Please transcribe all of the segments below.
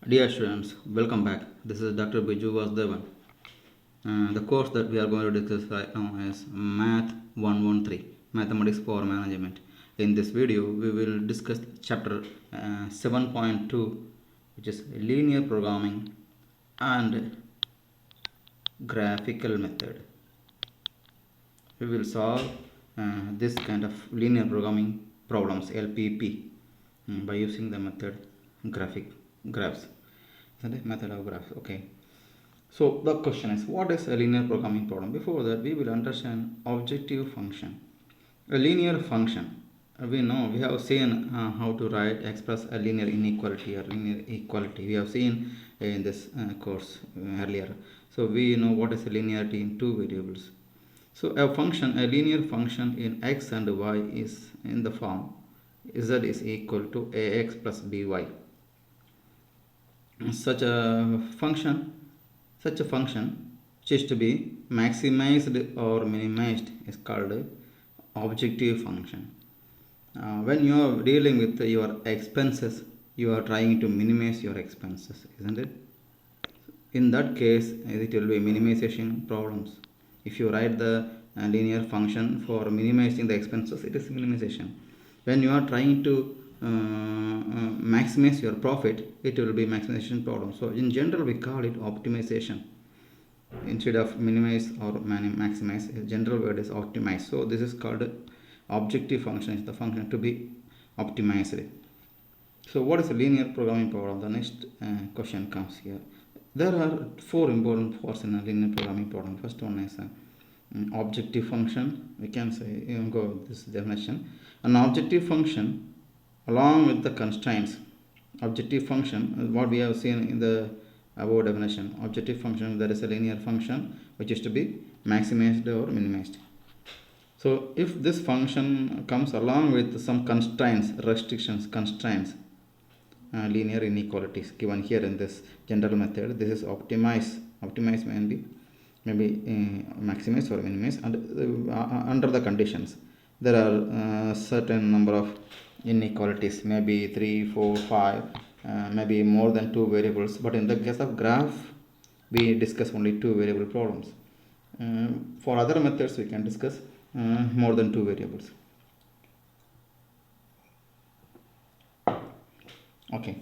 Dear students, welcome back. This is Dr. Biju Vasdevan. The course that we are going to discuss right now is Math 113, Mathematics for Management. In this video, we will discuss chapter 7.2, which is linear programming and graphical method. We will solve this kind of linear programming problems, LPP, by using the method graphs. Isn't it? Method of graphs. Okay. So the question is, what is a linear programming problem? Before that, we will understand objective function. A linear function. We know, we have seen how to express a linear inequality or linear equality. We have seen in this course earlier. So we know what is a linearity in two variables. So a linear function in x and y is in the form z is equal to ax plus by. Such a function which is to be maximized or minimized is called objective function. When you are dealing with your expenses, you are trying to minimize your expenses, isn't it? In that case, it will be minimization problems. If you write the linear function for minimizing the expenses, it is minimization. When you are trying to maximize your profit, it will be maximization problem. So in general, we call it optimization. Instead of minimize or maximize, the general word is optimize. So this is called objective function. Is the function to be optimized. So what is a linear programming problem? The next question comes here. There are four important parts in a linear programming problem. First one is objective function. We can say, go with this definition. An objective function along with the constraints. Objective function, what we have seen in the above definition. Objective function, there is a linear function which is to be maximized or minimized. So if this function comes along with some constraints, restrictions, constraints, linear inequalities given here in this general method, this is optimize maybe maximize or minimize, and under the conditions there are certain number of inequalities, maybe 3, 4, 5, maybe more than 2 variables. But in the case of graph, we discuss only 2 variable problems. For other methods, we can discuss more than 2 variables. Okay,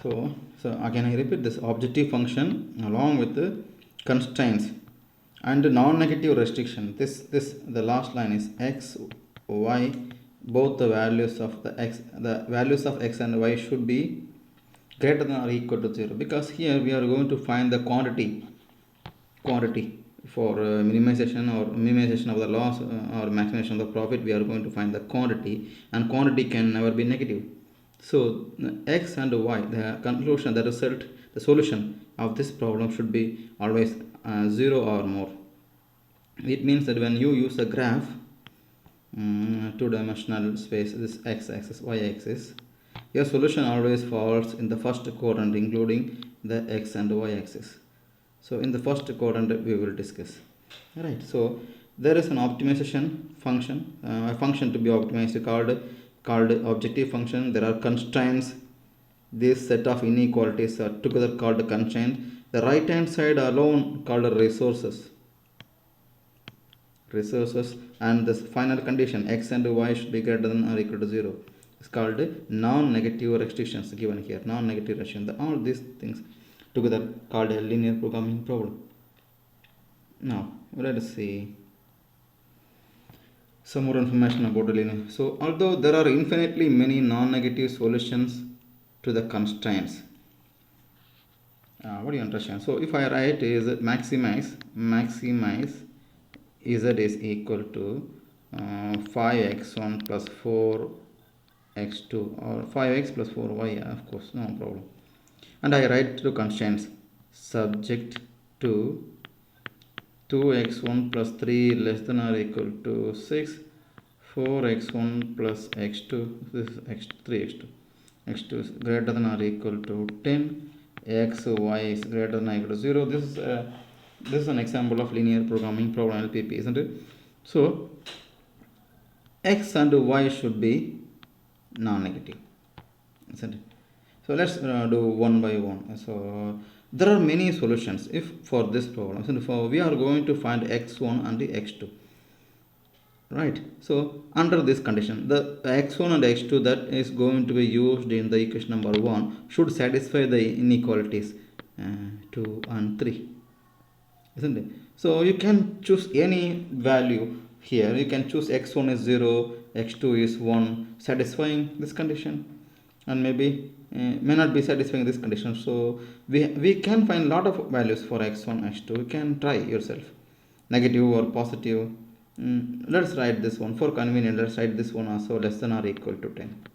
so again I repeat, this objective function along with the constraints and non-negative restriction. This the last line is x, y, both the values of x and y should be greater than or equal to 0, because here we are going to find the quantity for minimization of the loss or maximization of the profit. We are going to find the quantity, and quantity can never be negative. So x and y, the conclusion, the result, the solution of this problem should be always 0 or more. It means that when you use a graph, two-dimensional space, this x-axis, y-axis, your solution always falls in the first quadrant, including the x and y-axis. So in the first quadrant we will discuss. Alright, so there is an optimization function, a function to be optimized called objective function. There are constraints. This set of inequalities are together called constraint. The right hand side alone called resources, and the final condition x and y should be greater than or equal to 0 is called non-negative restrictions given here. Non-negative restriction, all these things together called a linear programming problem. Now let us see some more information about the linear. So although there are infinitely many non-negative solutions to the constraints, what do you understand? So if I write is maximize z is equal to 5x1 plus 4x2 or 5x plus 4y, of course, no problem. And I write to constraints subject to 2x1 plus 3 less than or equal to 6, 4x1 plus x2, this is 3x2, x2 is greater than or equal to 10, xy is greater than or equal to 0. This is an example of linear programming problem, LPP, isn't it? So x and y should be non-negative, isn't it? So let's do one by one. So there are many solutions if for this problem. So for we are going to find x1 and the x2. Right. So under this condition, the x1 and x2 that is going to be used in the equation number 1 should satisfy the inequalities 2 and 3, isn't it? So you can choose any value here. You can choose x1 is 0, x2 is 1, satisfying this condition, and maybe may not be satisfying this condition. So we can find lot of values for x1, x2. You can try yourself, negative or positive. Let's write this one for convenience. Let's write this one also less than or equal to 10.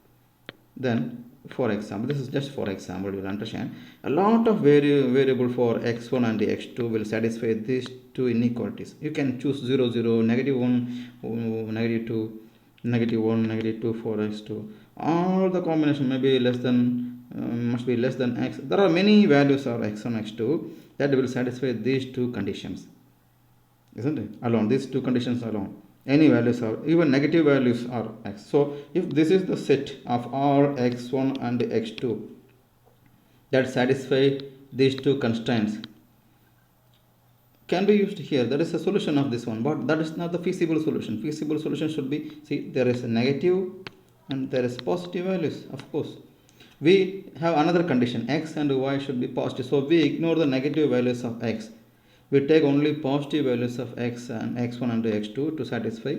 Then for example, this is just for example, you will understand a lot of variable for x1 and the x2 will satisfy these two inequalities. You can choose 0 0, negative 1, negative 2, negative 1, negative 2 for x2. All the combination may be less than must be less than x. There are many values of x1, x2 that will satisfy these two conditions, isn't it? Alone, these two conditions alone, any values are, even negative values are x. So if this is the set of all x1 and x2 that satisfy these two constraints, can be used here. That is a solution of this one, but that is not the feasible solution. Feasible solution should be, see, there is a negative and there is positive values. Of course, we have another condition, x and y should be positive, so we ignore the negative values of x. We take only positive values of x and x1 and x2 to satisfy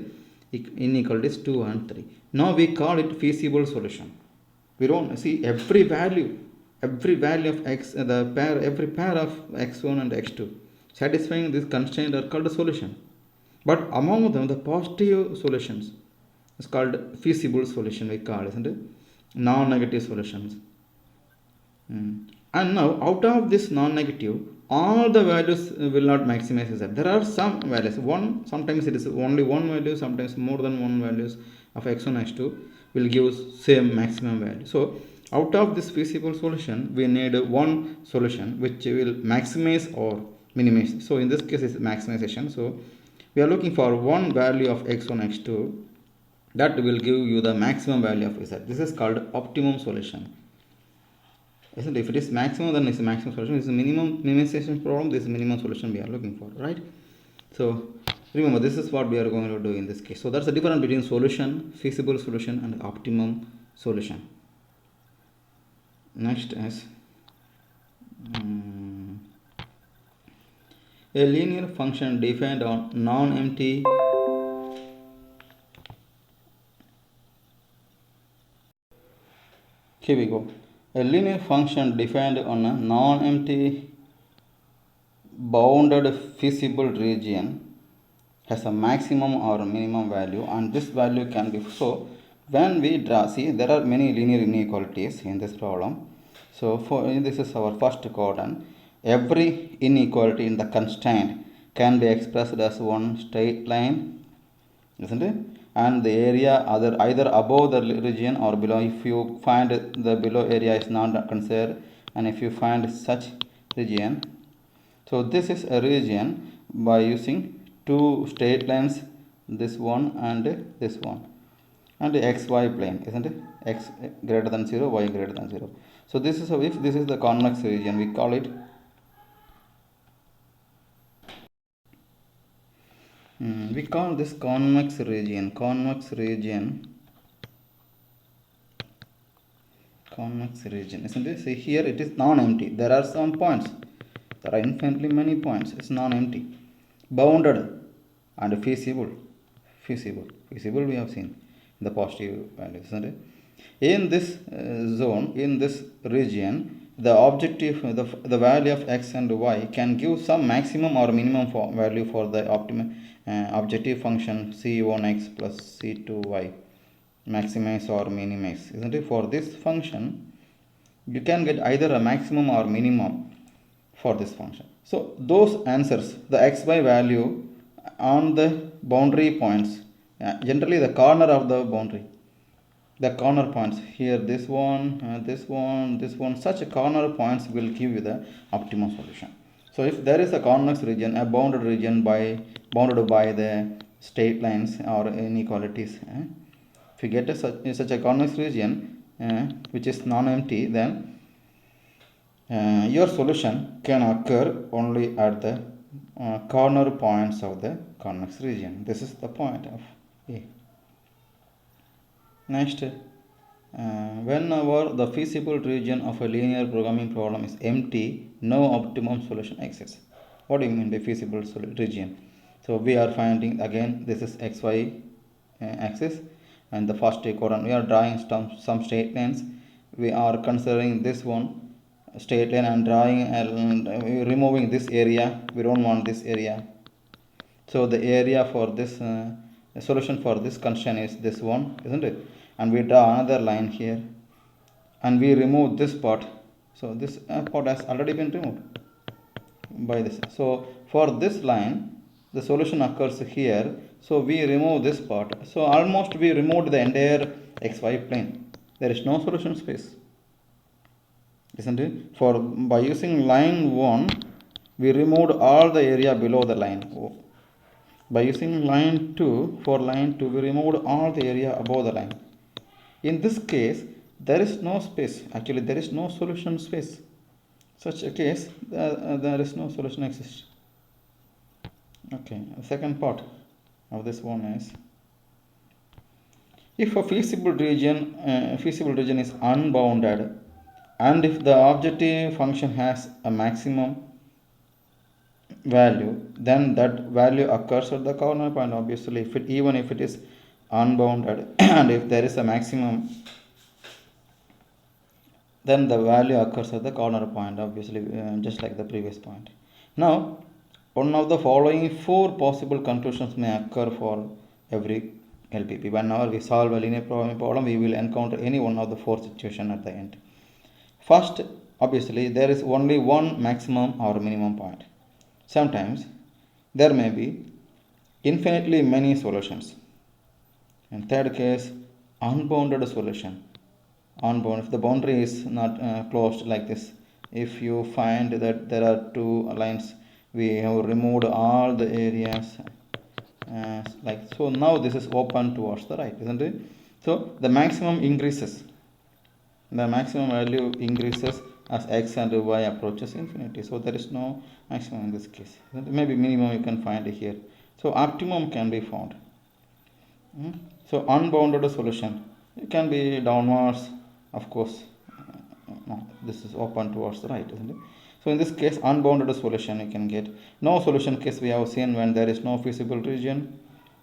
inequalities 2 and 3. Now we call it feasible solution. We don't see every value of x, every pair of x1 and x2 satisfying this constraint are called a solution. But among them, the positive solutions is called feasible solution. We call, isn't it? Non-negative solutions. And now out of this non-negative, all the values will not maximize z. There are some values, one, sometimes it is only one value, sometimes more than one values of x1, x2 will give same maximum value. So out of this feasible solution, we need one solution which will maximize or minimize. So in this case it's maximization. So we are looking for one value of x1, x2 that will give you the maximum value of z. This is called optimum solution. Isn't it? If it is maximum, then it's a maximum solution. If it's a minimization problem, this is minimum solution we are looking for, right? So remember, this is what we are going to do in this case. So that's the difference between solution, feasible solution, and optimum solution. Next is a linear function defined on non-empty here we go. A linear function defined on a non-empty bounded feasible region has a maximum or minimum value, and this value can be, so when we draw, see, there are many linear inequalities in this problem. So for this is our first quadrant. Every inequality in the constraint can be expressed as one straight line, isn't it? And the area either above the region or below. If you find the below area is not considered, and if you find such region, so this is a region by using two straight lines, this one and this one, and the xy plane, isn't it? X greater than 0, y greater than 0. So this is if this is the convex region, we call it we call this convex region, isn't it? See, here it is non-empty. There are some points. There are infinitely many points. It's non-empty, bounded, and feasible. We have seen the positive values, isn't it? In this zone, in this region, the objective, the value of x and y can give some maximum or minimum value for the objective function c1x plus c2y, maximize or minimize, isn't it? For this function, you can get either a maximum or minimum for this function. So those answers, the xy value on the boundary points, generally the corner of the boundary, the corner points here, this one, such corner points will give you the optimum solution. So if there is a convex region, a bounded region bounded by the straight lines or inequalities, if you get such a convex region which is non-empty, then your solution can occur only at the corner points of the convex region. This is the point of A. Next, whenever the feasible region of a linear programming problem is empty, no optimum solution exists. What do you mean by feasible region? So we are finding again this is xy axis and the first quadrant. We are drawing some straight lines. We are considering this one straight line and drawing and removing this area. We don't want this area. So the area for this the solution for this constraint is this one, isn't it? And we draw another line here and we remove this part. So this part has already been removed by this. So for this line the solution occurs here, so we remove this part. So almost we removed the entire xy plane. There is no solution space, isn't it? For by using line 1 we removed all the area below the line. By using line 2, for line 2 we removed all the area above the line. In this case there is no space, actually there is no solution space. Such a case there is no solution exists. Okay, the second part of this one is, if a feasible region is unbounded and if the objective function has a maximum value, then that value occurs at the corner point. Obviously even if it is unbounded and if there is a maximum, then the value occurs at the corner point, obviously, just like the previous point. Now one of the following 4 possible conclusions may occur for every LPP. Whenever we solve a linear programming problem, we will encounter any one of the 4 situations at the end. First, obviously there is only one maximum or minimum point. Sometimes there may be infinitely many solutions. In third case, unbounded solution. Unbounded, if the boundary is not closed like this, if you find that there are 2 lines, we have removed all the areas like so. Now this is open towards the right, isn't it? So the maximum increases, the maximum value increases as x and y approaches infinity. So there is no maximum in this case. Maybe minimum you can find here. So optimum can be found. So unbounded solution, it can be downwards, of course. No, this is open towards the right, isn't it? So in this case unbounded solution you can get. No solution case we have seen when there is no feasible region,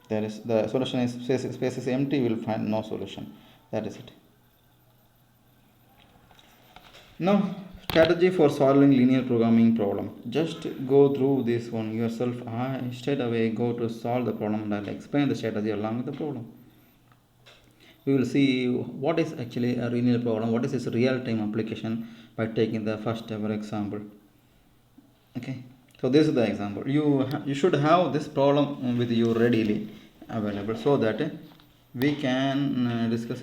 there is the solution is space is empty, we will find no solution. That is it. Now, strategy for solving linear programming problem. Just go through this one yourself. Straight away go to solve the problem and I'll explain the strategy along with the problem. We will see what is actually a linear problem, what is its real-time application by taking the first ever example. Okay, so this is the example. You should have this problem with you readily available so that we can discuss